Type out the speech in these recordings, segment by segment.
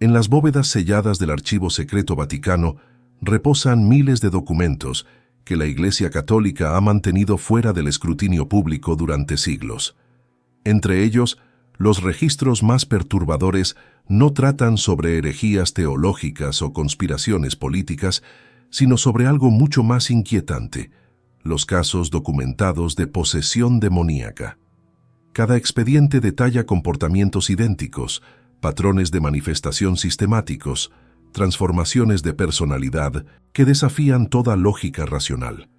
En las bóvedas selladas del Archivo Secreto Vaticano reposan miles de documentos que la Iglesia Católica ha mantenido fuera del escrutinio público durante siglos. Entre ellos, los registros más perturbadores no tratan sobre herejías teológicas o conspiraciones políticas, sino sobre algo mucho más inquietante: los casos documentados de posesión demoníaca. Cada expediente detalla comportamientos idénticos, patrones de manifestación sistemáticos, transformaciones de personalidad que desafían toda lógica racional.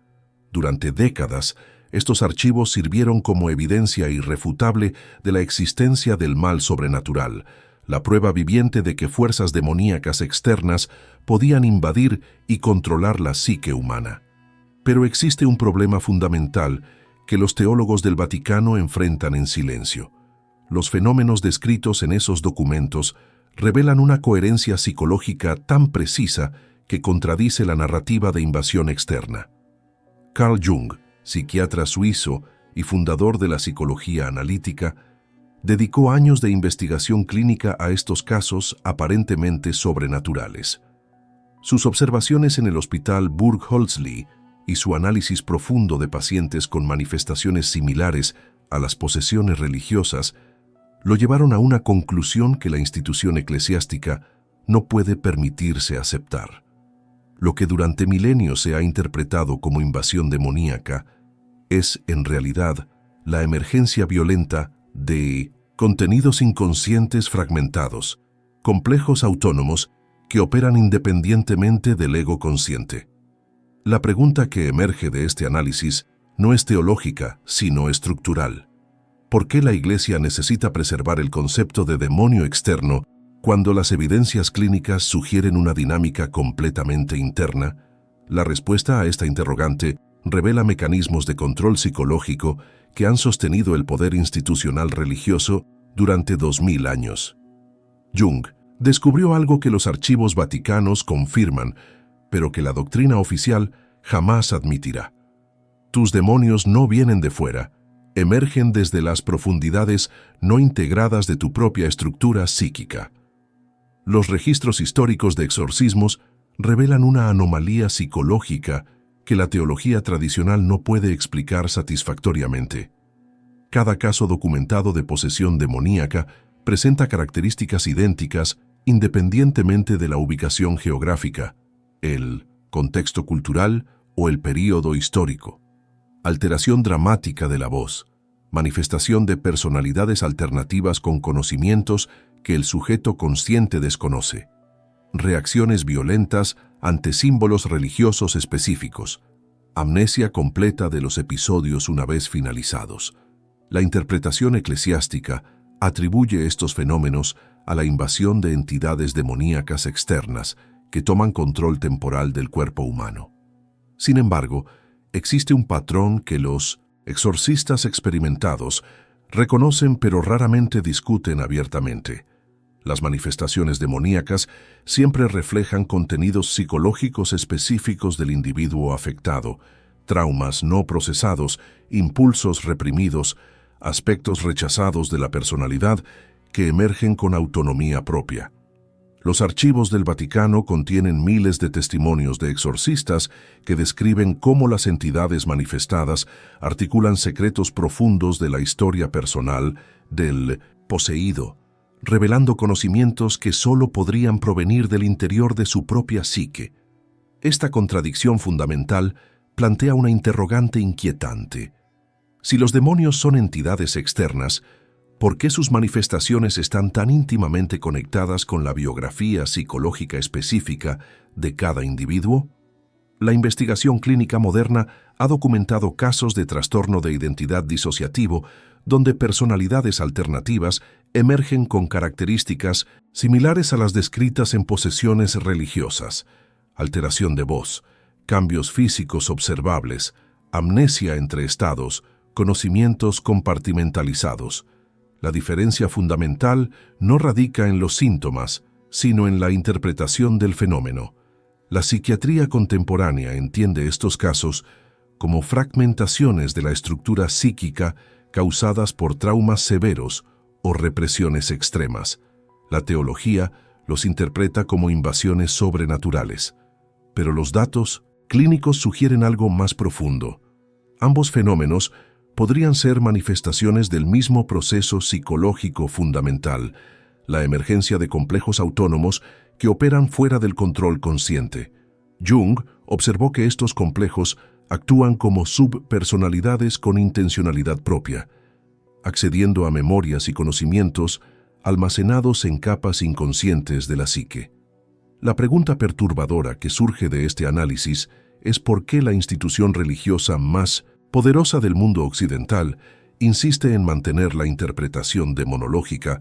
Durante décadas, estos archivos sirvieron como evidencia irrefutable de la existencia del mal sobrenatural, la prueba viviente de que fuerzas demoníacas externas podían invadir y controlar la psique humana. Pero existe un problema fundamental que los teólogos del Vaticano enfrentan en silencio. Los fenómenos descritos en esos documentos revelan una coherencia psicológica tan precisa que contradice la narrativa de invasión externa. Carl Jung, psiquiatra suizo y fundador de la psicología analítica, dedicó años de investigación clínica a estos casos aparentemente sobrenaturales. Sus observaciones en el Hospital Burg Hölzli y su análisis profundo de pacientes con manifestaciones similares a las posesiones religiosas lo llevaron a una conclusión que la institución eclesiástica no puede permitirse aceptar. Lo que durante milenios se ha interpretado como invasión demoníaca es, en realidad, la emergencia violenta de contenidos inconscientes fragmentados, complejos autónomos que operan independientemente del ego consciente. La pregunta que emerge de este análisis no es teológica, sino estructural. ¿Por qué la Iglesia necesita preservar el concepto de demonio externo cuando las evidencias clínicas sugieren una dinámica completamente interna? La respuesta a esta interrogante revela mecanismos de control psicológico que han sostenido el poder institucional religioso durante 2000 años. Jung descubrió algo que los archivos vaticanos confirman, pero que la doctrina oficial jamás admitirá. Tus demonios no vienen de fuera, emergen desde las profundidades no integradas de tu propia estructura psíquica. Los registros históricos de exorcismos revelan una anomalía psicológica que la teología tradicional no puede explicar satisfactoriamente. Cada caso documentado de posesión demoníaca presenta características idénticas independientemente de la ubicación geográfica, el contexto cultural o el período histórico. Alteración dramática de la voz, manifestación de personalidades alternativas con conocimientos que el sujeto consciente desconoce, reacciones violentas ante símbolos religiosos específicos, amnesia completa de los episodios una vez finalizados. La interpretación eclesiástica atribuye estos fenómenos a la invasión de entidades demoníacas externas que toman control temporal del cuerpo humano. Sin embargo, existe un patrón que los exorcistas experimentados reconocen pero raramente discuten abiertamente. Las manifestaciones demoníacas siempre reflejan contenidos psicológicos específicos del individuo afectado, traumas no procesados, impulsos reprimidos, aspectos rechazados de la personalidad que emergen con autonomía propia. Los archivos del Vaticano contienen miles de testimonios de exorcistas que describen cómo las entidades manifestadas articulan secretos profundos de la historia personal del poseído, revelando conocimientos que solo podrían provenir del interior de su propia psique. Esta contradicción fundamental plantea una interrogante inquietante. Si los demonios son entidades externas, ¿por qué sus manifestaciones están tan íntimamente conectadas con la biografía psicológica específica de cada individuo? La investigación clínica moderna ha documentado casos de trastorno de identidad disociativo donde personalidades alternativas emergen con características similares a las descritas en posesiones religiosas: alteración de voz, cambios físicos observables, amnesia entre estados, conocimientos compartimentalizados. La diferencia fundamental no radica en los síntomas, sino en la interpretación del fenómeno. La psiquiatría contemporánea entiende estos casos como fragmentaciones de la estructura psíquica causadas por traumas severos o represiones extremas. La teología los interpreta como invasiones sobrenaturales. Pero los datos clínicos sugieren algo más profundo. Ambos fenómenos podrían ser manifestaciones del mismo proceso psicológico fundamental, la emergencia de complejos autónomos que operan fuera del control consciente. Jung observó que estos complejos actúan como subpersonalidades con intencionalidad propia, accediendo a memorias y conocimientos almacenados en capas inconscientes de la psique. La pregunta perturbadora que surge de este análisis es por qué la institución religiosa más poderosa del mundo occidental insiste en mantener la interpretación demonológica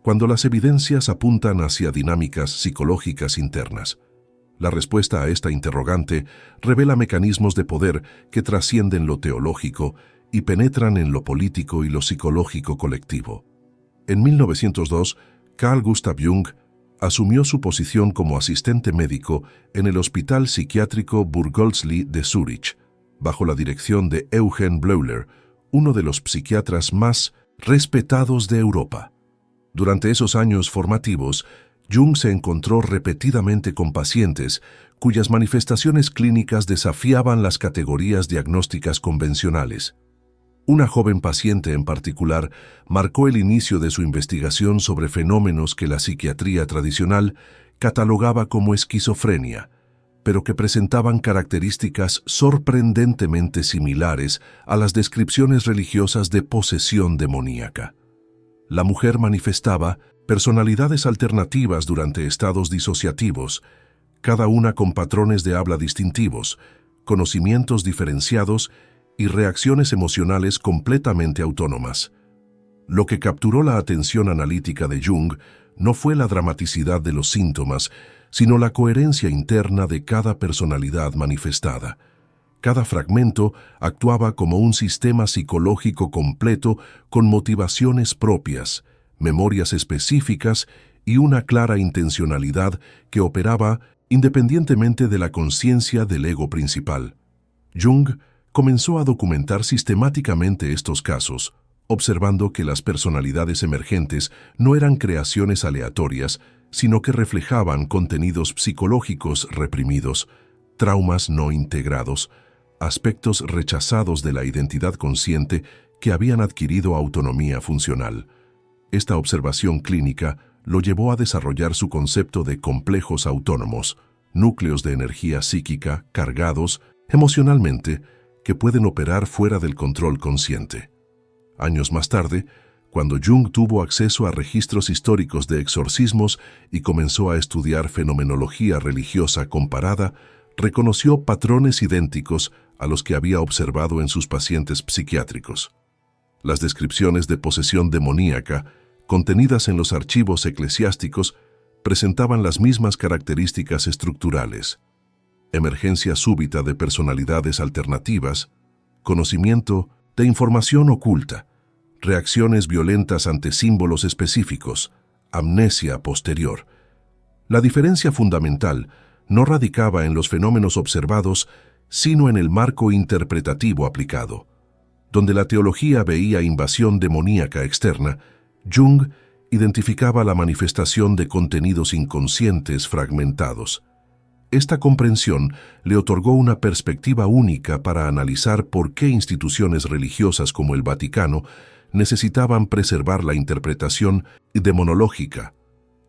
cuando las evidencias apuntan hacia dinámicas psicológicas internas. La respuesta a esta interrogante revela mecanismos de poder que trascienden lo teológico y penetran en lo político y lo psicológico colectivo. En 1902, Carl Gustav Jung asumió su posición como asistente médico en el Hospital Psiquiátrico Burgosli de Zúrich, bajo la dirección de Eugen Bleuler, uno de los psiquiatras más respetados de Europa. Durante esos años formativos, Jung se encontró repetidamente con pacientes cuyas manifestaciones clínicas desafiaban las categorías diagnósticas convencionales. Una joven paciente en particular marcó el inicio de su investigación sobre fenómenos que la psiquiatría tradicional catalogaba como esquizofrenia, pero que presentaban características sorprendentemente similares a las descripciones religiosas de posesión demoníaca. La mujer manifestaba personalidades alternativas durante estados disociativos, cada una con patrones de habla distintivos, conocimientos diferenciados y reacciones emocionales completamente autónomas. Lo que capturó la atención analítica de Jung no fue la dramaticidad de los síntomas, sino la coherencia interna de cada personalidad manifestada. Cada fragmento actuaba como un sistema psicológico completo con motivaciones propias, memorias específicas y una clara intencionalidad que operaba independientemente de la conciencia del ego principal. Jung comenzó a documentar sistemáticamente estos casos, observando que las personalidades emergentes no eran creaciones aleatorias, sino que reflejaban contenidos psicológicos reprimidos, traumas no integrados, aspectos rechazados de la identidad consciente que habían adquirido autonomía funcional. Esta observación clínica lo llevó a desarrollar su concepto de complejos autónomos, núcleos de energía psíquica cargados emocionalmente que pueden operar fuera del control consciente. Años más tarde, cuando Jung tuvo acceso a registros históricos de exorcismos y comenzó a estudiar fenomenología religiosa comparada, reconoció patrones idénticos a los que había observado en sus pacientes psiquiátricos. Las descripciones de posesión demoníaca, contenidas en los archivos eclesiásticos, presentaban las mismas características estructurales: emergencia súbita de personalidades alternativas, conocimiento de información oculta, reacciones violentas ante símbolos específicos, amnesia posterior. La diferencia fundamental no radicaba en los fenómenos observados, sino en el marco interpretativo aplicado. Donde la teología veía invasión demoníaca externa, Jung identificaba la manifestación de contenidos inconscientes fragmentados. Esta comprensión le otorgó una perspectiva única para analizar por qué instituciones religiosas como el Vaticano necesitaban preservar la interpretación demonológica.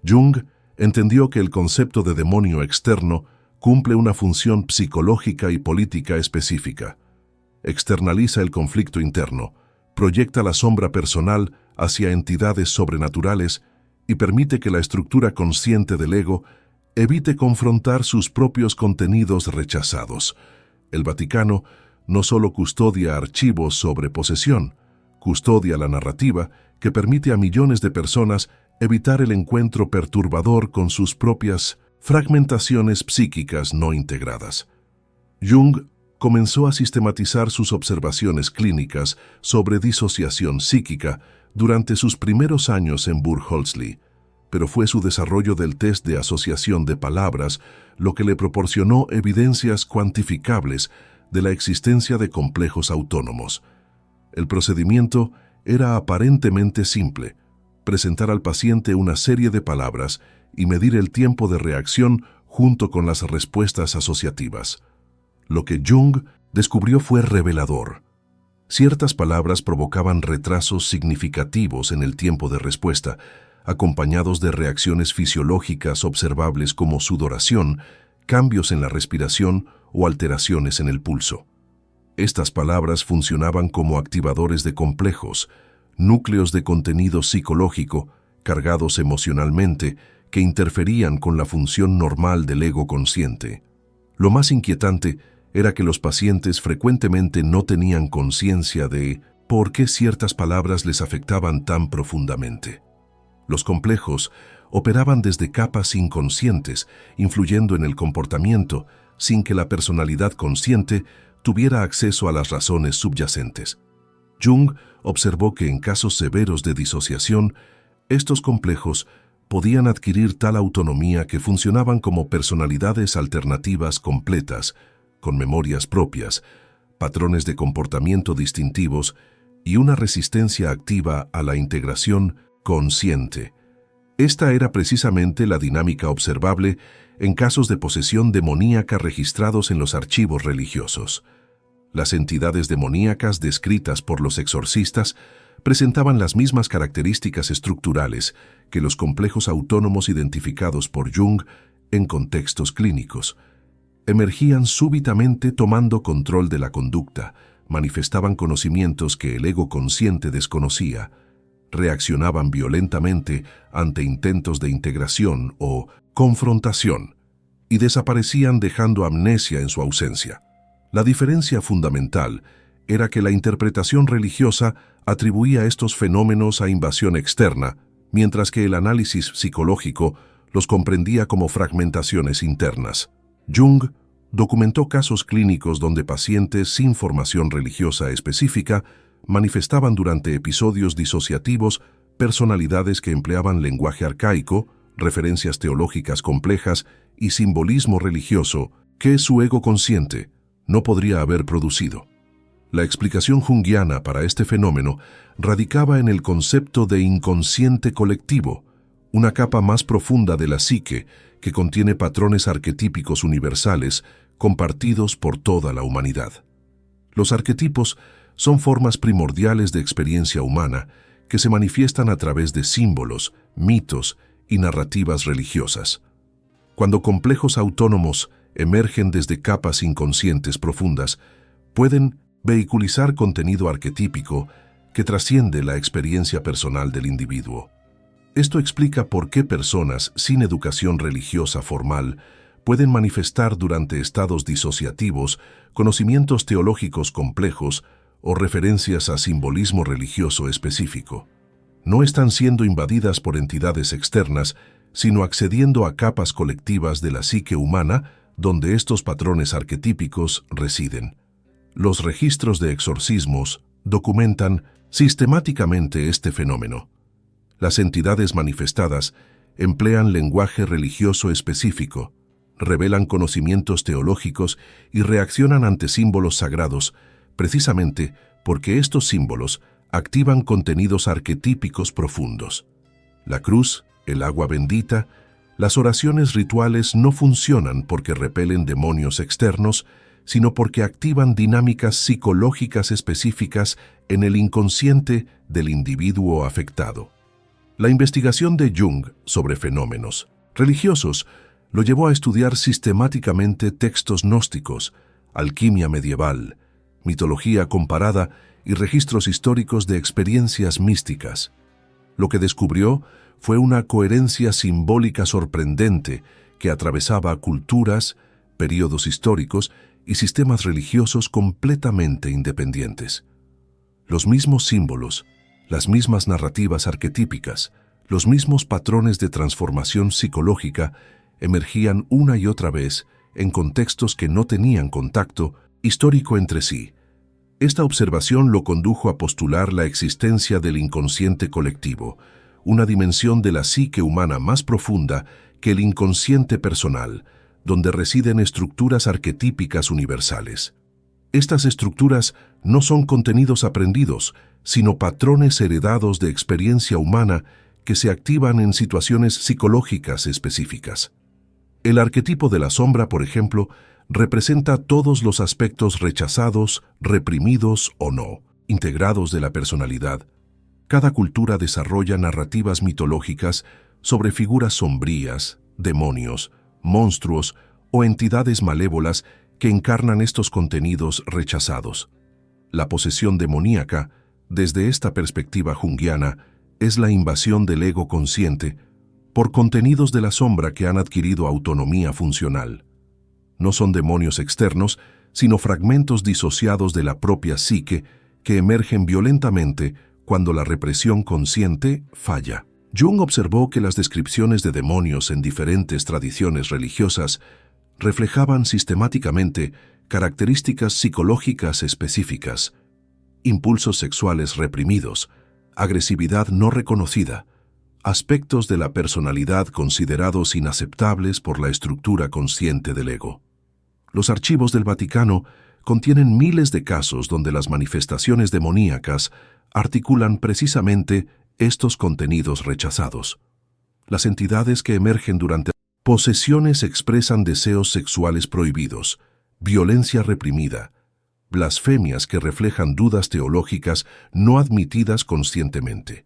Jung entendió que el concepto de demonio externo cumple una función psicológica y política específica. Externaliza el conflicto interno, proyecta la sombra personal hacia entidades sobrenaturales y permite que la estructura consciente del ego evite confrontar sus propios contenidos rechazados. El Vaticano no solo custodia archivos sobre posesión, custodia la narrativa que permite a millones de personas evitar el encuentro perturbador con sus propias fragmentaciones psíquicas no integradas. Jung comenzó a sistematizar sus observaciones clínicas sobre disociación psíquica durante sus primeros años en Burgosli, pero fue su desarrollo del test de asociación de palabras lo que le proporcionó evidencias cuantificables de la existencia de complejos autónomos. El procedimiento era aparentemente simple: presentar al paciente una serie de palabras y medir el tiempo de reacción junto con las respuestas asociativas. Lo que Jung descubrió fue revelador. Ciertas palabras provocaban retrasos significativos en el tiempo de respuesta, acompañados de reacciones fisiológicas observables como sudoración, cambios en la respiración o alteraciones en el pulso. Estas palabras funcionaban como activadores de complejos, núcleos de contenido psicológico cargados emocionalmente que interferían con la función normal del ego consciente. Lo más inquietante era que los pacientes frecuentemente no tenían conciencia de por qué ciertas palabras les afectaban tan profundamente. Los complejos operaban desde capas inconscientes, influyendo en el comportamiento, sin que la personalidad consciente tuviera acceso a las razones subyacentes. Jung observó que en casos severos de disociación, estos complejos podían adquirir tal autonomía que funcionaban como personalidades alternativas completas, con memorias propias, patrones de comportamiento distintivos y una resistencia activa a la integración consciente. Esta era precisamente la dinámica observable en casos de posesión demoníaca registrados en los archivos religiosos. Las entidades demoníacas descritas por los exorcistas presentaban las mismas características estructurales que los complejos autónomos identificados por Jung en contextos clínicos. Emergían súbitamente tomando control de la conducta, manifestaban conocimientos que el ego consciente desconocía, reaccionaban violentamente ante intentos de integración o confrontación y desaparecían dejando amnesia en su ausencia. La diferencia fundamental era que la interpretación religiosa atribuía estos fenómenos a invasión externa, mientras que el análisis psicológico los comprendía como fragmentaciones internas. Jung documentó casos clínicos donde pacientes sin formación religiosa específica manifestaban durante episodios disociativos personalidades que empleaban lenguaje arcaico, referencias teológicas complejas y simbolismo religioso que su ego consciente no podría haber producido. La explicación junguiana para este fenómeno radicaba en el concepto de inconsciente colectivo, una capa más profunda de la psique que contiene patrones arquetípicos universales compartidos por toda la humanidad. Los arquetipos son formas primordiales de experiencia humana que se manifiestan a través de símbolos, mitos y narrativas religiosas. Cuando complejos autónomos emergen desde capas inconscientes profundas, pueden vehiculizar contenido arquetípico que trasciende la experiencia personal del individuo. Esto explica por qué personas sin educación religiosa formal pueden manifestar durante estados disociativos conocimientos teológicos complejos o referencias a simbolismo religioso específico. No están siendo invadidas por entidades externas, sino accediendo a capas colectivas de la psique humana donde estos patrones arquetípicos residen. Los registros de exorcismos documentan sistemáticamente este fenómeno. Las entidades manifestadas emplean lenguaje religioso específico, revelan conocimientos teológicos y reaccionan ante símbolos sagrados, precisamente porque estos símbolos activan contenidos arquetípicos profundos. La cruz, el agua bendita, las oraciones rituales no funcionan porque repelen demonios externos, sino porque activan dinámicas psicológicas específicas en el inconsciente del individuo afectado. La investigación de Jung sobre fenómenos religiosos lo llevó a estudiar sistemáticamente textos gnósticos, alquimia medieval, mitología comparada y registros históricos de experiencias místicas. Lo que descubrió fue una coherencia simbólica sorprendente que atravesaba culturas, períodos históricos y sistemas religiosos completamente independientes. Los mismos símbolos, las mismas narrativas arquetípicas, los mismos patrones de transformación psicológica emergían una y otra vez en contextos que no tenían contacto histórico entre sí. Esta observación lo condujo a postular la existencia del inconsciente colectivo, una dimensión de la psique humana más profunda que el inconsciente personal, donde residen estructuras arquetípicas universales. Estas estructuras no son contenidos aprendidos, sino patrones heredados de experiencia humana que se activan en situaciones psicológicas específicas. El arquetipo de la sombra, por ejemplo, representa todos los aspectos rechazados, reprimidos o no, integrados de la personalidad. Cada cultura desarrolla narrativas mitológicas sobre figuras sombrías, demonios, monstruos o entidades malévolas que encarnan estos contenidos rechazados. La posesión demoníaca, desde esta perspectiva junguiana, es la invasión del ego consciente por contenidos de la sombra que han adquirido autonomía funcional. No son demonios externos, sino fragmentos disociados de la propia psique que emergen violentamente cuando la represión consciente falla. Jung observó que las descripciones de demonios en diferentes tradiciones religiosas reflejaban sistemáticamente características psicológicas específicas: impulsos sexuales reprimidos, agresividad no reconocida, aspectos de la personalidad considerados inaceptables por la estructura consciente del ego. Los archivos del Vaticano contienen miles de casos donde las manifestaciones demoníacas articulan precisamente estos contenidos rechazados. Las entidades que emergen durante posesiones expresan deseos sexuales prohibidos, violencia reprimida, blasfemias que reflejan dudas teológicas no admitidas conscientemente.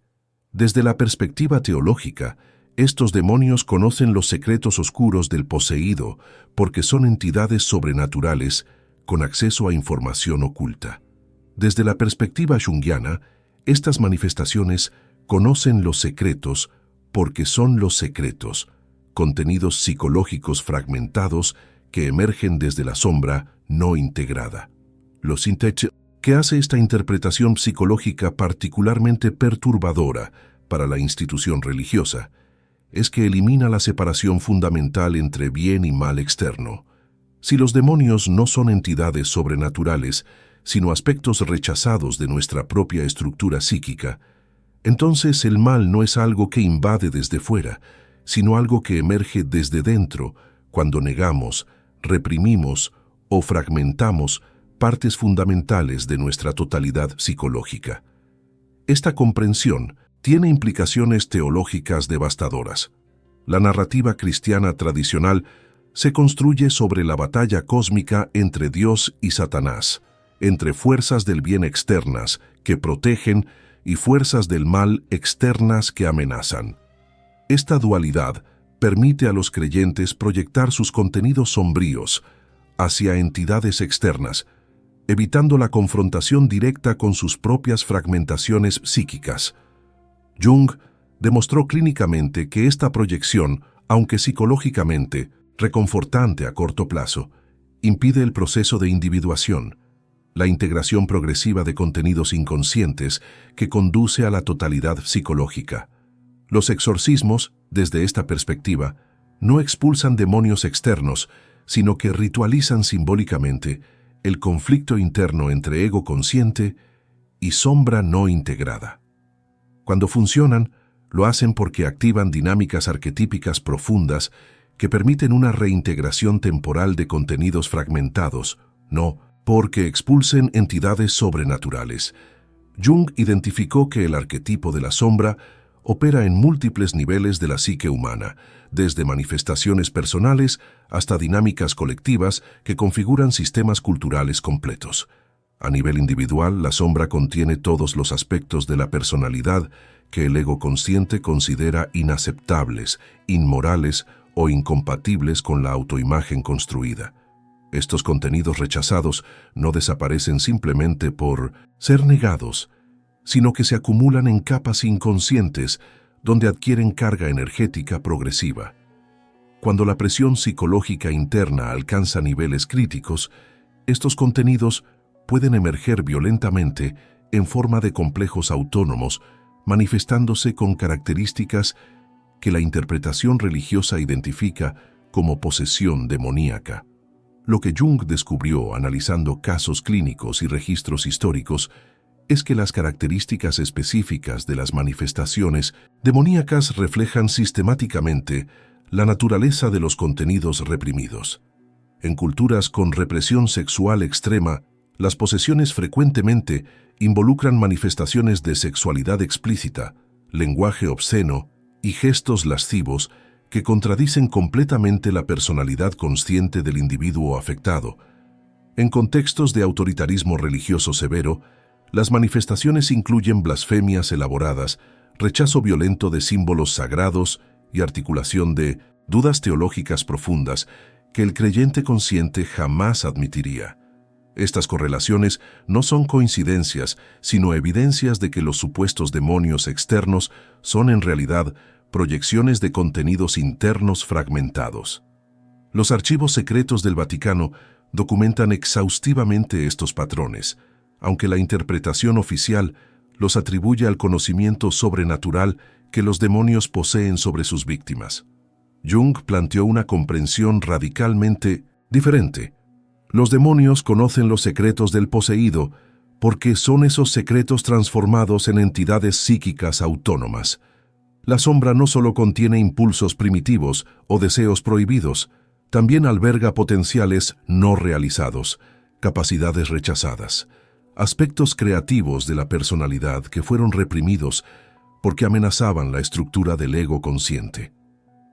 Desde la perspectiva teológica, estos demonios conocen los secretos oscuros del poseído porque son entidades sobrenaturales con acceso a información oculta. Desde la perspectiva junguiana, estas manifestaciones conocen los secretos porque son los secretos, contenidos psicológicos fragmentados que emergen desde la sombra no integrada. ¿Qué hace esta interpretación psicológica particularmente perturbadora para la institución religiosa? Es que elimina la separación fundamental entre bien y mal externo. Si los demonios no son entidades sobrenaturales, sino aspectos rechazados de nuestra propia estructura psíquica, entonces el mal no es algo que invade desde fuera, sino algo que emerge desde dentro cuando negamos, reprimimos o fragmentamos partes fundamentales de nuestra totalidad psicológica. Esta comprensión tiene implicaciones teológicas devastadoras. La narrativa cristiana tradicional se construye sobre la batalla cósmica entre Dios y Satanás, entre fuerzas del bien externas que protegen y fuerzas del mal externas que amenazan. Esta dualidad permite a los creyentes proyectar sus contenidos sombríos hacia entidades externas, evitando la confrontación directa con sus propias fragmentaciones psíquicas. Jung demostró clínicamente que esta proyección, aunque psicológicamente reconfortante a corto plazo, impide el proceso de individuación, la integración progresiva de contenidos inconscientes que conduce a la totalidad psicológica. Los exorcismos, desde esta perspectiva, no expulsan demonios externos, sino que ritualizan simbólicamente el conflicto interno entre ego consciente y sombra no integrada. Cuando funcionan, lo hacen porque activan dinámicas arquetípicas profundas que permiten una reintegración temporal de contenidos fragmentados, no porque expulsen entidades sobrenaturales. Jung identificó que el arquetipo de la sombra opera en múltiples niveles de la psique humana, desde manifestaciones personales hasta dinámicas colectivas que configuran sistemas culturales completos. A nivel individual, la sombra contiene todos los aspectos de la personalidad que el ego consciente considera inaceptables, inmorales o incompatibles con la autoimagen construida. Estos contenidos rechazados no desaparecen simplemente por ser negados, sino que se acumulan en capas inconscientes donde adquieren carga energética progresiva. Cuando la presión psicológica interna alcanza niveles críticos, estos contenidos pueden emerger violentamente en forma de complejos autónomos, manifestándose con características que la interpretación religiosa identifica como posesión demoníaca. Lo que Jung descubrió analizando casos clínicos y registros históricos es que las características específicas de las manifestaciones demoníacas reflejan sistemáticamente la naturaleza de los contenidos reprimidos. En culturas con represión sexual extrema, las posesiones frecuentemente involucran manifestaciones de sexualidad explícita, lenguaje obsceno y gestos lascivos que contradicen completamente la personalidad consciente del individuo afectado. En contextos de autoritarismo religioso severo, las manifestaciones incluyen blasfemias elaboradas, rechazo violento de símbolos sagrados y articulación de dudas teológicas profundas que el creyente consciente jamás admitiría. Estas correlaciones no son coincidencias, sino evidencias de que los supuestos demonios externos son en realidad proyecciones de contenidos internos fragmentados. Los archivos secretos del Vaticano documentan exhaustivamente estos patrones, aunque la interpretación oficial los atribuye al conocimiento sobrenatural que los demonios poseen sobre sus víctimas. Jung planteó una comprensión radicalmente diferente. Los demonios conocen los secretos del poseído porque son esos secretos transformados en entidades psíquicas autónomas. La sombra no solo contiene impulsos primitivos o deseos prohibidos, también alberga potenciales no realizados, capacidades rechazadas, aspectos creativos de la personalidad que fueron reprimidos porque amenazaban la estructura del ego consciente.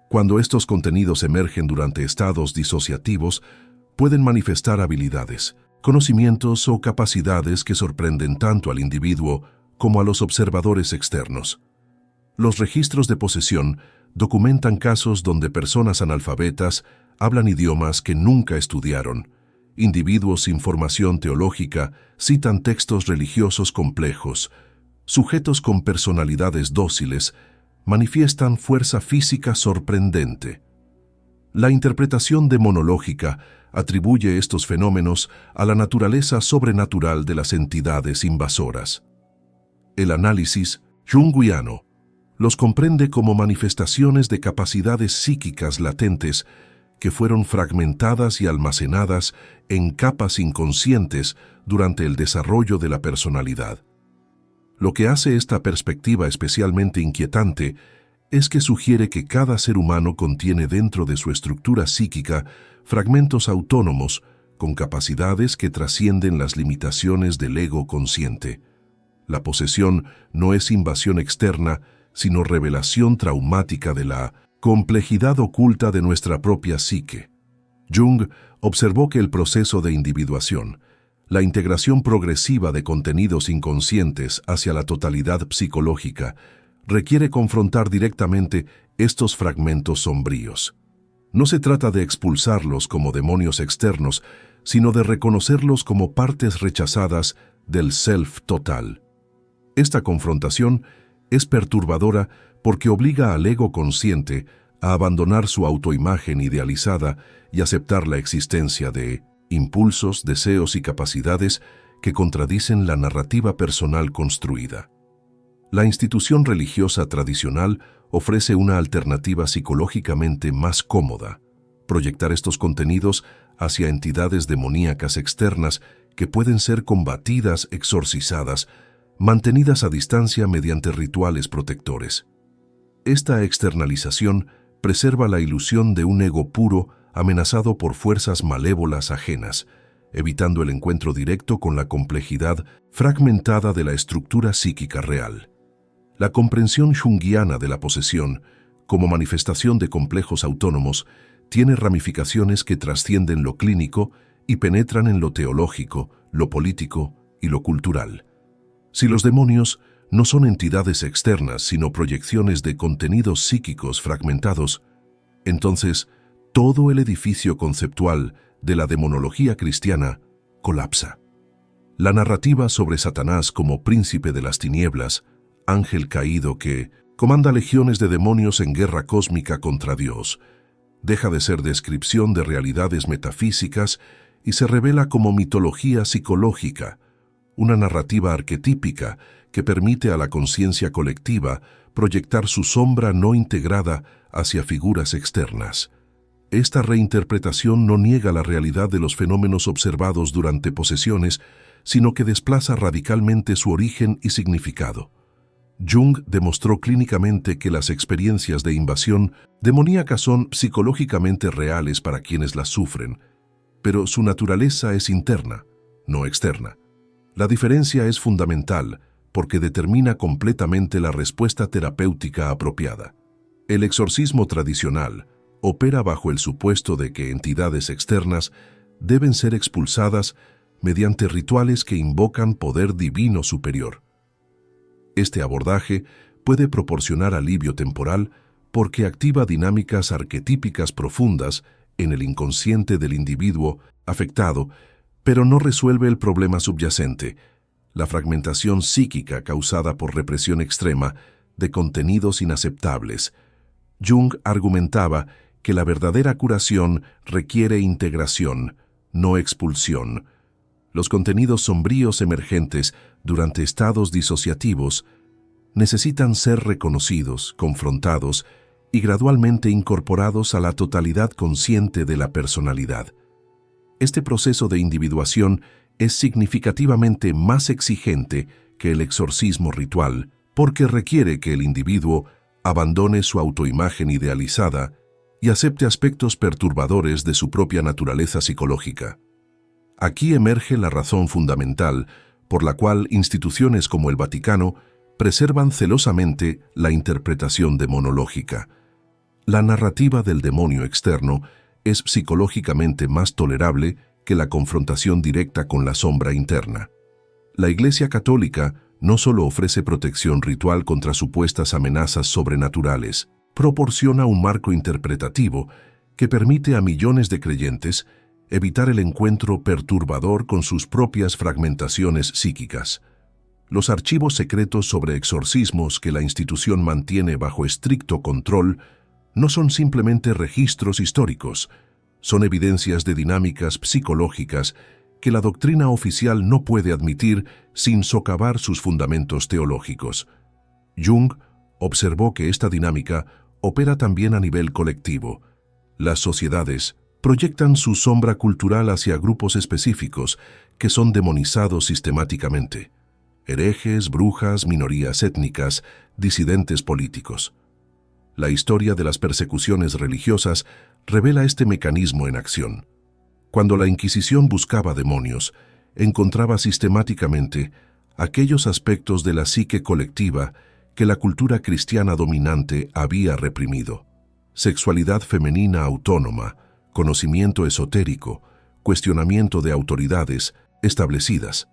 Cuando estos contenidos emergen durante estados disociativos, pueden manifestar habilidades, conocimientos o capacidades que sorprenden tanto al individuo como a los observadores externos. Los registros de posesión documentan casos donde personas analfabetas hablan idiomas que nunca estudiaron. Individuos sin formación teológica citan textos religiosos complejos. Sujetos con personalidades dóciles manifiestan fuerza física sorprendente. La interpretación demonológica atribuye estos fenómenos a la naturaleza sobrenatural de las entidades invasoras. El análisis junguiano los comprende como manifestaciones de capacidades psíquicas latentes que fueron fragmentadas y almacenadas en capas inconscientes durante el desarrollo de la personalidad. Lo que hace esta perspectiva especialmente inquietante es que sugiere que cada ser humano contiene dentro de su estructura psíquica fragmentos autónomos con capacidades que trascienden las limitaciones del ego consciente. La posesión no es invasión externa, sino revelación traumática de la complejidad oculta de nuestra propia psique. Jung observó que el proceso de individuación, la integración progresiva de contenidos inconscientes hacia la totalidad psicológica, requiere confrontar directamente estos fragmentos sombríos. No se trata de expulsarlos como demonios externos, sino de reconocerlos como partes rechazadas del self total. Esta confrontación es perturbadora porque obliga al ego consciente a abandonar su autoimagen idealizada y aceptar la existencia de impulsos, deseos y capacidades que contradicen la narrativa personal construida. La institución religiosa tradicional ofrece una alternativa psicológicamente más cómoda: proyectar estos contenidos hacia entidades demoníacas externas que pueden ser combatidas, exorcizadas, mantenidas a distancia mediante rituales protectores. Esta externalización preserva la ilusión de un ego puro amenazado por fuerzas malévolas ajenas, evitando el encuentro directo con la complejidad fragmentada de la estructura psíquica real. La comprensión junguiana de la posesión, como manifestación de complejos autónomos, tiene ramificaciones que trascienden lo clínico y penetran en lo teológico, lo político y lo cultural. Si los demonios no son entidades externas, sino proyecciones de contenidos psíquicos fragmentados, entonces todo el edificio conceptual de la demonología cristiana colapsa. La narrativa sobre Satanás como príncipe de las tinieblas, ángel caído que comanda legiones de demonios en guerra cósmica contra Dios, deja de ser descripción de realidades metafísicas y se revela como mitología psicológica, una narrativa arquetípica que permite a la conciencia colectiva proyectar su sombra no integrada hacia figuras externas. Esta reinterpretación no niega la realidad de los fenómenos observados durante posesiones, sino que desplaza radicalmente su origen y significado. Jung demostró clínicamente que las experiencias de invasión demoníaca son psicológicamente reales para quienes las sufren, pero su naturaleza es interna, no externa. La diferencia es fundamental porque determina completamente la respuesta terapéutica apropiada. El exorcismo tradicional opera bajo el supuesto de que entidades externas deben ser expulsadas mediante rituales que invocan poder divino superior. Este abordaje puede proporcionar alivio temporal porque activa dinámicas arquetípicas profundas en el inconsciente del individuo afectado, pero no resuelve el problema subyacente, la fragmentación psíquica causada por represión extrema de contenidos inaceptables. Jung argumentaba que la verdadera curación requiere integración, no expulsión. Los contenidos sombríos emergentes durante estados disociativos necesitan ser reconocidos, confrontados y gradualmente incorporados a la totalidad consciente de la personalidad. Este proceso de individuación es significativamente más exigente que el exorcismo ritual, porque requiere que el individuo abandone su autoimagen idealizada y acepte aspectos perturbadores de su propia naturaleza psicológica. Aquí emerge la razón fundamental por la cual instituciones como el Vaticano preservan celosamente la interpretación demonológica. La narrativa del demonio externo es psicológicamente más tolerable que la confrontación directa con la sombra interna. La Iglesia Católica no solo ofrece protección ritual contra supuestas amenazas sobrenaturales, proporciona un marco interpretativo que permite a millones de creyentes evitar el encuentro perturbador con sus propias fragmentaciones psíquicas. Los archivos secretos sobre exorcismos que la institución mantiene bajo estricto control no son simplemente registros históricos, son evidencias de dinámicas psicológicas que la doctrina oficial no puede admitir sin socavar sus fundamentos teológicos. Jung observó que esta dinámica opera también a nivel colectivo. Las sociedades proyectan su sombra cultural hacia grupos específicos que son demonizados sistemáticamente: herejes, brujas, minorías étnicas, disidentes políticos. La historia de las persecuciones religiosas revela este mecanismo en acción. Cuando la Inquisición buscaba demonios, encontraba sistemáticamente aquellos aspectos de la psique colectiva que la cultura cristiana dominante había reprimido: sexualidad femenina autónoma, conocimiento esotérico, cuestionamiento de autoridades establecidas.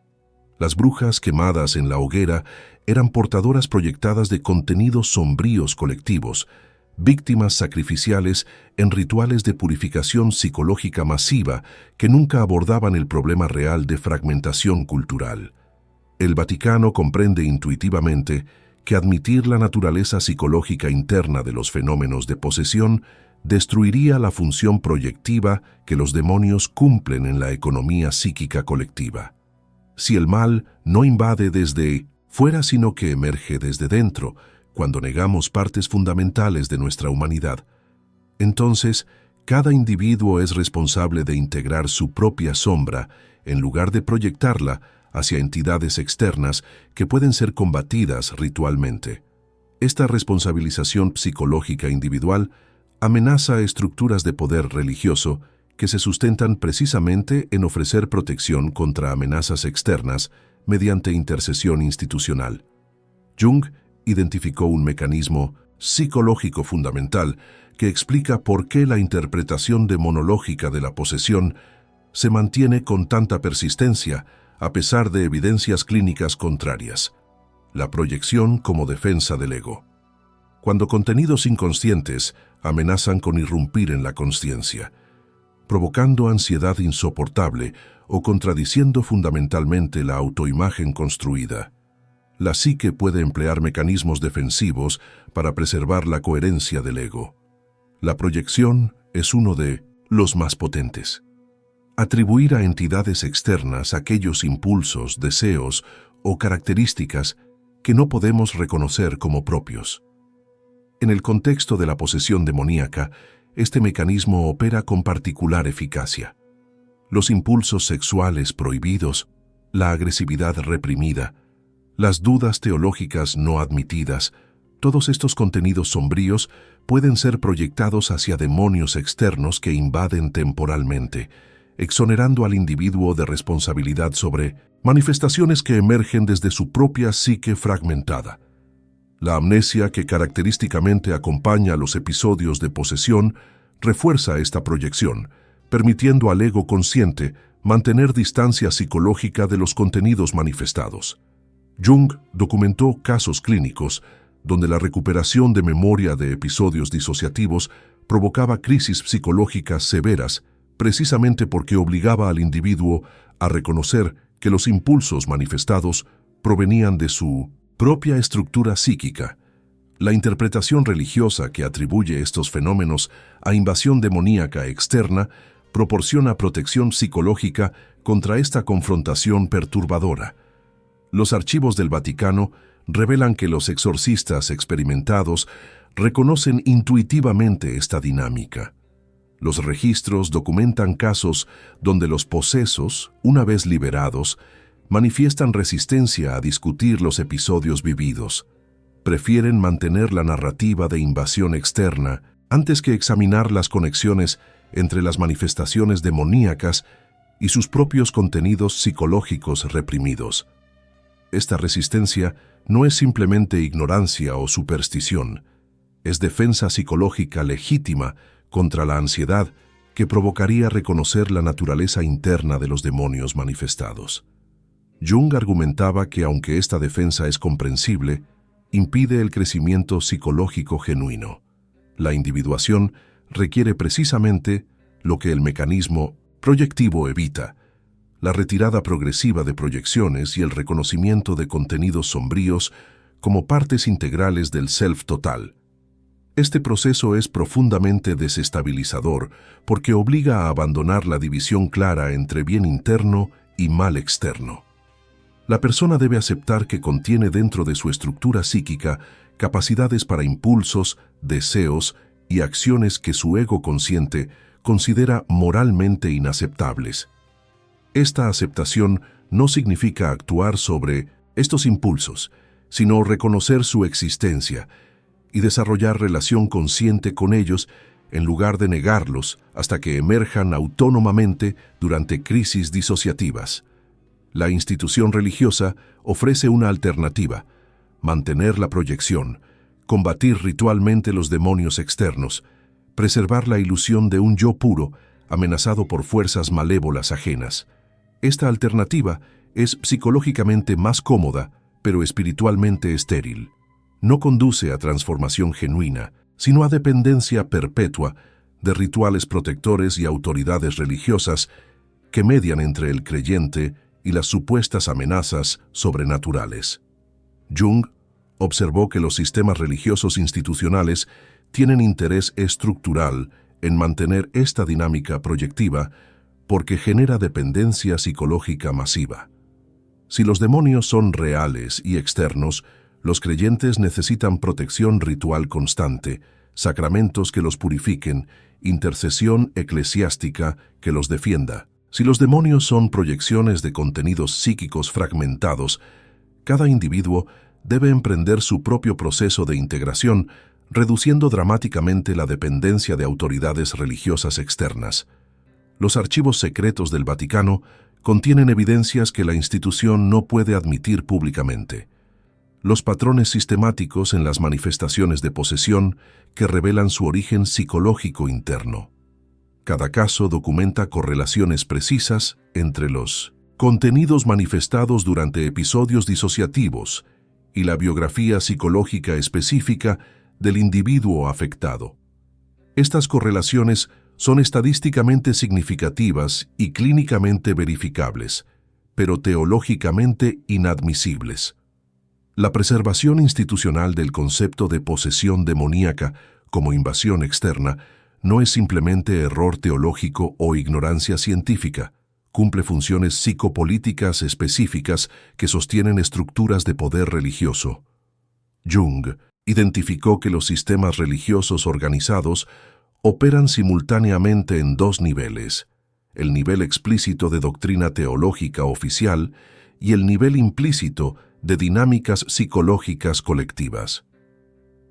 Las brujas quemadas en la hoguera eran portadoras proyectadas de contenidos sombríos colectivos, víctimas sacrificiales en rituales de purificación psicológica masiva que nunca abordaban el problema real de fragmentación cultural. El Vaticano comprende intuitivamente que admitir la naturaleza psicológica interna de los fenómenos de posesión destruiría la función proyectiva que los demonios cumplen en la economía psíquica colectiva. Si el mal no invade desde fuera, sino que emerge desde dentro, cuando negamos partes fundamentales de nuestra humanidad, entonces cada individuo es responsable de integrar su propia sombra en lugar de proyectarla hacia entidades externas que pueden ser combatidas ritualmente. Esta responsabilización psicológica individual amenaza estructuras de poder religioso que se sustentan precisamente en ofrecer protección contra amenazas externas mediante intercesión institucional. Jung identificó un mecanismo psicológico fundamental que explica por qué la interpretación demonológica de la posesión se mantiene con tanta persistencia a pesar de evidencias clínicas contrarias: la proyección como defensa del ego. Cuando contenidos inconscientes amenazan con irrumpir en la consciencia, provocando ansiedad insoportable o contradiciendo fundamentalmente la autoimagen construida, la psique puede emplear mecanismos defensivos para preservar la coherencia del ego. La proyección es uno de los más potentes. Atribuir a entidades externas aquellos impulsos, deseos o características que no podemos reconocer como propios. En el contexto de la posesión demoníaca, este mecanismo opera con particular eficacia. Los impulsos sexuales prohibidos, la agresividad reprimida, las dudas teológicas no admitidas, todos estos contenidos sombríos pueden ser proyectados hacia demonios externos que invaden temporalmente, exonerando al individuo de responsabilidad sobre manifestaciones que emergen desde su propia psique fragmentada. La amnesia que característicamente acompaña a los episodios de posesión refuerza esta proyección, permitiendo al ego consciente mantener distancia psicológica de los contenidos manifestados. Jung documentó casos clínicos donde la recuperación de memoria de episodios disociativos provocaba crisis psicológicas severas, precisamente porque obligaba al individuo a reconocer que los impulsos manifestados provenían de su propia estructura psíquica. La interpretación religiosa que atribuye estos fenómenos a invasión demoníaca externa proporciona protección psicológica contra esta confrontación perturbadora. Los archivos del Vaticano revelan que los exorcistas experimentados reconocen intuitivamente esta dinámica. Los registros documentan casos donde los posesos, una vez liberados, manifiestan resistencia a discutir los episodios vividos. Prefieren mantener la narrativa de invasión externa antes que examinar las conexiones entre las manifestaciones demoníacas y sus propios contenidos psicológicos reprimidos. Esta resistencia no es simplemente ignorancia o superstición, es defensa psicológica legítima contra la ansiedad que provocaría reconocer la naturaleza interna de los demonios manifestados. Jung argumentaba que aunque esta defensa es comprensible, impide el crecimiento psicológico genuino. La individuación requiere precisamente lo que el mecanismo proyectivo evita: la retirada progresiva de proyecciones y el reconocimiento de contenidos sombríos como partes integrales del self total. Este proceso es profundamente desestabilizador porque obliga a abandonar la división clara entre bien interno y mal externo. La persona debe aceptar que contiene dentro de su estructura psíquica capacidades para impulsos, deseos y acciones que su ego consciente considera moralmente inaceptables. Esta aceptación no significa actuar sobre estos impulsos, sino reconocer su existencia y desarrollar relación consciente con ellos en lugar de negarlos hasta que emerjan autónomamente durante crisis disociativas. La institución religiosa ofrece una alternativa: mantener la proyección, combatir ritualmente los demonios externos, preservar la ilusión de un yo puro amenazado por fuerzas malévolas ajenas. Esta alternativa es psicológicamente más cómoda, pero espiritualmente estéril. No conduce a transformación genuina, sino a dependencia perpetua de rituales protectores y autoridades religiosas que median entre el creyente y las supuestas amenazas sobrenaturales. Jung observó que los sistemas religiosos institucionales tienen interés estructural en mantener esta dinámica proyectiva porque genera dependencia psicológica masiva. Si los demonios son reales y externos, los creyentes necesitan protección ritual constante, sacramentos que los purifiquen, intercesión eclesiástica que los defienda. Si los demonios son proyecciones de contenidos psíquicos fragmentados, cada individuo debe emprender su propio proceso de integración, reduciendo dramáticamente la dependencia de autoridades religiosas externas. Los archivos secretos del Vaticano contienen evidencias que la institución no puede admitir públicamente. Los patrones sistemáticos en las manifestaciones de posesión que revelan su origen psicológico interno. Cada caso documenta correlaciones precisas entre los contenidos manifestados durante episodios disociativos y la biografía psicológica específica del individuo afectado. Estas correlaciones son estadísticamente significativas y clínicamente verificables, pero teológicamente inadmisibles. La preservación institucional del concepto de posesión demoníaca como invasión externa no es simplemente error teológico o ignorancia científica, cumple funciones psicopolíticas específicas que sostienen estructuras de poder religioso. Jung identificó que los sistemas religiosos organizados operan simultáneamente en dos niveles: el nivel explícito de doctrina teológica oficial y el nivel implícito de dinámicas psicológicas colectivas.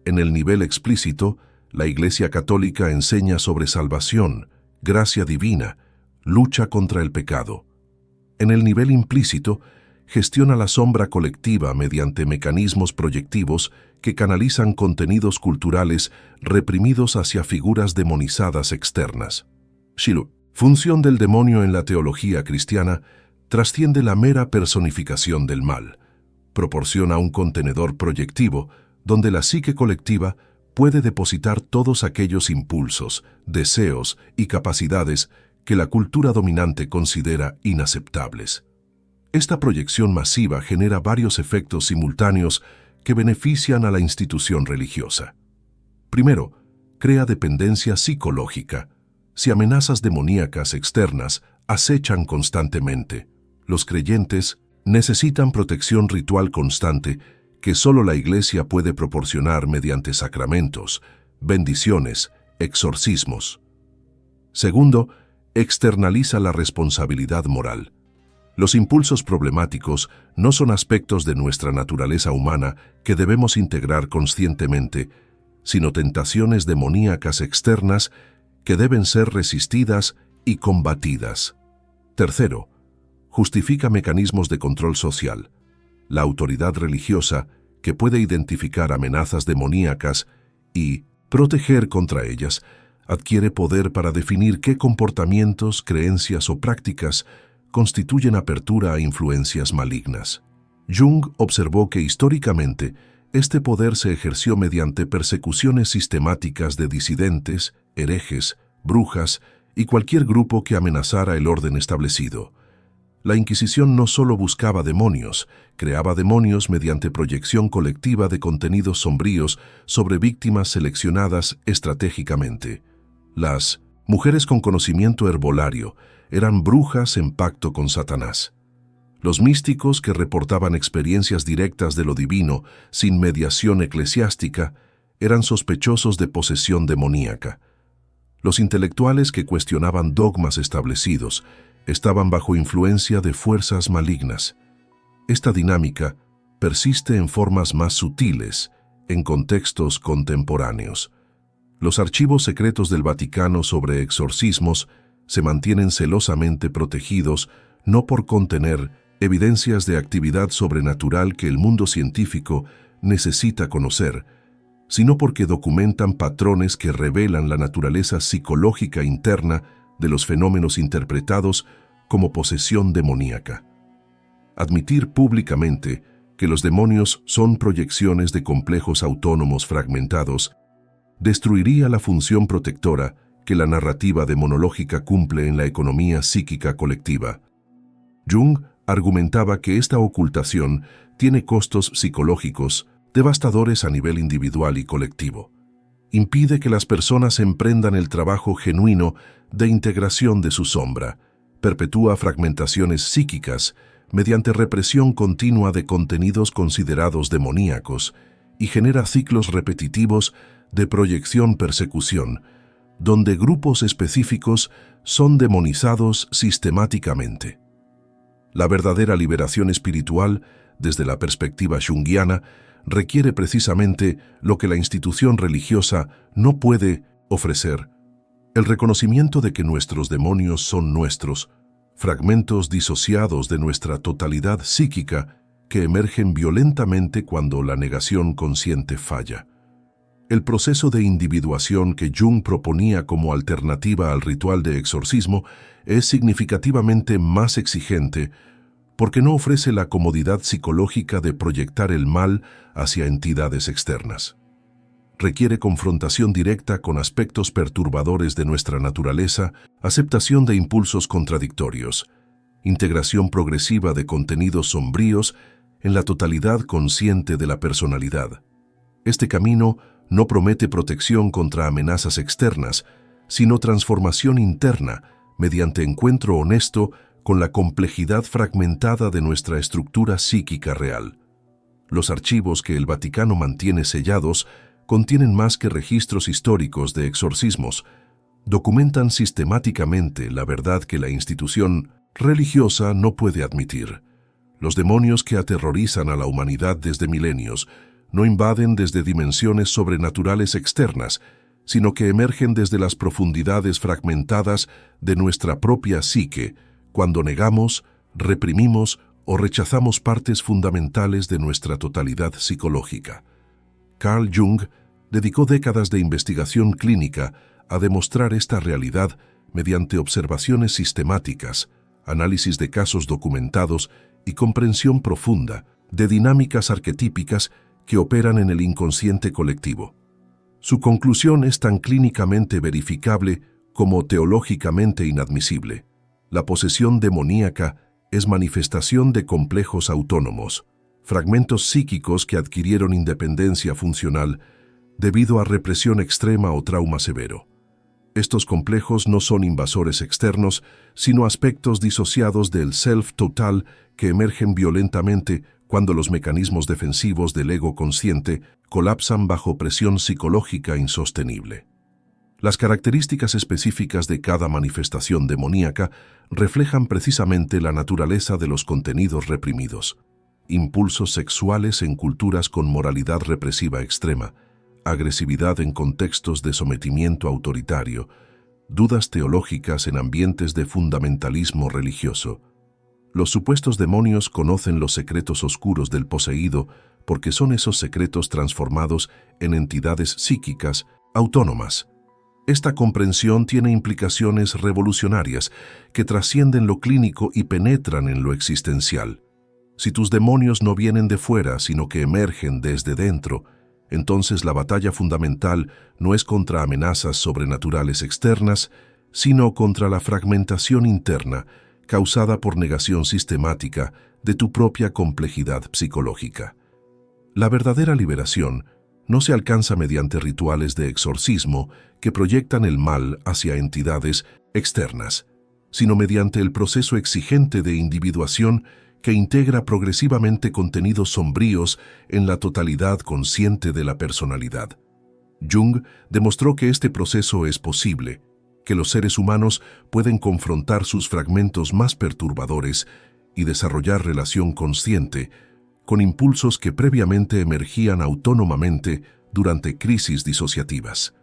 En el nivel explícito, la Iglesia Católica enseña sobre salvación, gracia divina, lucha contra el pecado. En el nivel implícito, gestiona la sombra colectiva mediante mecanismos proyectivos que canalizan contenidos culturales reprimidos hacia figuras demonizadas externas. Shilu, función del demonio en la teología cristiana, trasciende la mera personificación del mal. Proporciona un contenedor proyectivo donde la psique colectiva puede depositar todos aquellos impulsos, deseos y capacidades que la cultura dominante considera inaceptables. Esta proyección masiva genera varios efectos simultáneos que benefician a la institución religiosa. Primero, crea dependencia psicológica. Si amenazas demoníacas externas acechan constantemente, los creyentes necesitan protección ritual constante que solo la Iglesia puede proporcionar mediante sacramentos, bendiciones, exorcismos. Segundo, externaliza la responsabilidad moral. Los impulsos problemáticos no son aspectos de nuestra naturaleza humana que debemos integrar conscientemente, sino tentaciones demoníacas externas que deben ser resistidas y combatidas. Tercero, justifica mecanismos de control social. La autoridad religiosa, que puede identificar amenazas demoníacas y proteger contra ellas, adquiere poder para definir qué comportamientos, creencias o prácticas constituyen apertura a influencias malignas. Jung observó que históricamente este poder se ejerció mediante persecuciones sistemáticas de disidentes, herejes, brujas y cualquier grupo que amenazara el orden establecido. La Inquisición no solo buscaba demonios, creaba demonios mediante proyección colectiva de contenidos sombríos sobre víctimas seleccionadas estratégicamente. Las mujeres con conocimiento herbolario eran brujas en pacto con Satanás. Los místicos que reportaban experiencias directas de lo divino sin mediación eclesiástica eran sospechosos de posesión demoníaca. Los intelectuales que cuestionaban dogmas establecidos estaban bajo influencia de fuerzas malignas. Esta dinámica persiste en formas más sutiles, en contextos contemporáneos. Los archivos secretos del Vaticano sobre exorcismos se mantienen celosamente protegidos no por contener evidencias de actividad sobrenatural que el mundo científico necesita conocer, sino porque documentan patrones que revelan la naturaleza psicológica interna de los fenómenos interpretados como posesión demoníaca. Admitir públicamente que los demonios son proyecciones de complejos autónomos fragmentados destruiría la función protectora que la narrativa demonológica cumple en la economía psíquica colectiva. Jung argumentaba que esta ocultación tiene costos psicológicos devastadores a nivel individual y colectivo. Impide que las personas emprendan el trabajo genuino de integración de su sombra, perpetúa fragmentaciones psíquicas mediante represión continua de contenidos considerados demoníacos y genera ciclos repetitivos de proyección-persecución, donde grupos específicos son demonizados sistemáticamente. La verdadera liberación espiritual, desde la perspectiva junguiana, requiere precisamente lo que la institución religiosa no puede ofrecer: el reconocimiento de que nuestros demonios son nuestros, fragmentos disociados de nuestra totalidad psíquica que emergen violentamente cuando la negación consciente falla. El proceso de individuación que Jung proponía como alternativa al ritual de exorcismo es significativamente más exigente porque no ofrece la comodidad psicológica de proyectar el mal hacia entidades externas. Requiere confrontación directa con aspectos perturbadores de nuestra naturaleza, aceptación de impulsos contradictorios, integración progresiva de contenidos sombríos en la totalidad consciente de la personalidad. Este camino no promete protección contra amenazas externas, sino transformación interna mediante encuentro honesto con la complejidad fragmentada de nuestra estructura psíquica real. Los archivos que el Vaticano mantiene sellados contienen más que registros históricos de exorcismos, documentan sistemáticamente la verdad que la institución religiosa no puede admitir. Los demonios que aterrorizan a la humanidad desde milenios no invaden desde dimensiones sobrenaturales externas, sino que emergen desde las profundidades fragmentadas de nuestra propia psique, cuando negamos, reprimimos o rechazamos partes fundamentales de nuestra totalidad psicológica. Carl Jung dedicó décadas de investigación clínica a demostrar esta realidad mediante observaciones sistemáticas, análisis de casos documentados y comprensión profunda de dinámicas arquetípicas que operan en el inconsciente colectivo. Su conclusión es tan clínicamente verificable como teológicamente inadmisible. La posesión demoníaca es manifestación de complejos autónomos, fragmentos psíquicos que adquirieron independencia funcional debido a represión extrema o trauma severo. Estos complejos no son invasores externos, sino aspectos disociados del self total que emergen violentamente cuando los mecanismos defensivos del ego consciente colapsan bajo presión psicológica insostenible. Las características específicas de cada manifestación demoníaca reflejan precisamente la naturaleza de los contenidos reprimidos. Impulsos sexuales en culturas con moralidad represiva extrema, agresividad en contextos de sometimiento autoritario, dudas teológicas en ambientes de fundamentalismo religioso. Los supuestos demonios conocen los secretos oscuros del poseído porque son esos secretos transformados en entidades psíquicas autónomas. Esta comprensión tiene implicaciones revolucionarias que trascienden lo clínico y penetran en lo existencial. Si tus demonios no vienen de fuera, sino que emergen desde dentro, entonces la batalla fundamental no es contra amenazas sobrenaturales externas, sino contra la fragmentación interna causada por negación sistemática de tu propia complejidad psicológica. La verdadera liberación no se alcanza mediante rituales de exorcismo que proyectan el mal hacia entidades externas, sino mediante el proceso exigente de individuación que integra progresivamente contenidos sombríos en la totalidad consciente de la personalidad. Jung demostró que este proceso es posible, que los seres humanos pueden confrontar sus fragmentos más perturbadores y desarrollar relación consciente con impulsos que previamente emergían autónomamente durante crisis disociativas.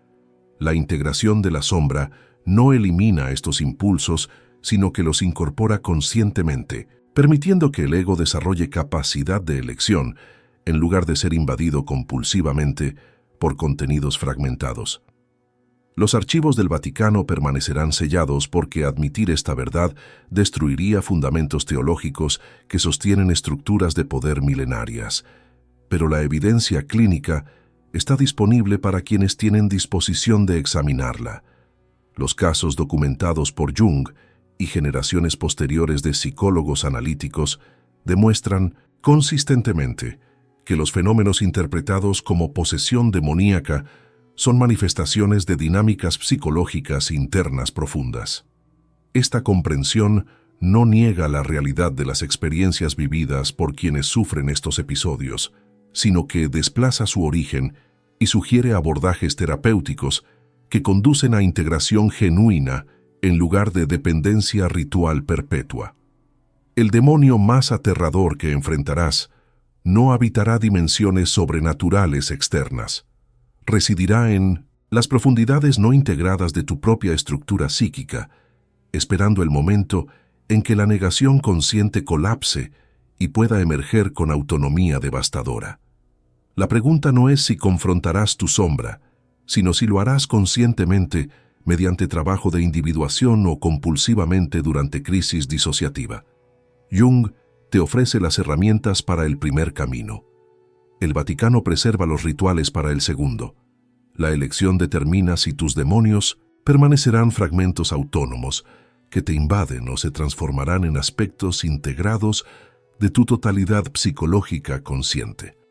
La integración de la sombra no elimina estos impulsos, sino que los incorpora conscientemente, permitiendo que el ego desarrolle capacidad de elección en lugar de ser invadido compulsivamente por contenidos fragmentados. Los archivos del Vaticano permanecerán sellados porque admitir esta verdad destruiría fundamentos teológicos que sostienen estructuras de poder milenarias. Pero la evidencia clínica está disponible para quienes tienen disposición de examinarla. Los casos documentados por Jung y generaciones posteriores de psicólogos analíticos demuestran consistentemente que los fenómenos interpretados como posesión demoníaca son manifestaciones de dinámicas psicológicas internas profundas. Esta comprensión no niega la realidad de las experiencias vividas por quienes sufren estos episodios, sino que desplaza su origen y sugiere abordajes terapéuticos que conducen a integración genuina en lugar de dependencia ritual perpetua. El demonio más aterrador que enfrentarás no habitará dimensiones sobrenaturales externas. Residirá en las profundidades no integradas de tu propia estructura psíquica, esperando el momento en que la negación consciente colapse y pueda emerger con autonomía devastadora. La pregunta no es si confrontarás tu sombra, sino si lo harás conscientemente mediante trabajo de individuación o compulsivamente durante crisis disociativa. Jung te ofrece las herramientas para el primer camino. El Vaticano preserva los rituales para el segundo. La elección determina si tus demonios permanecerán fragmentos autónomos que te invaden o se transformarán en aspectos integrados de tu totalidad psicológica consciente.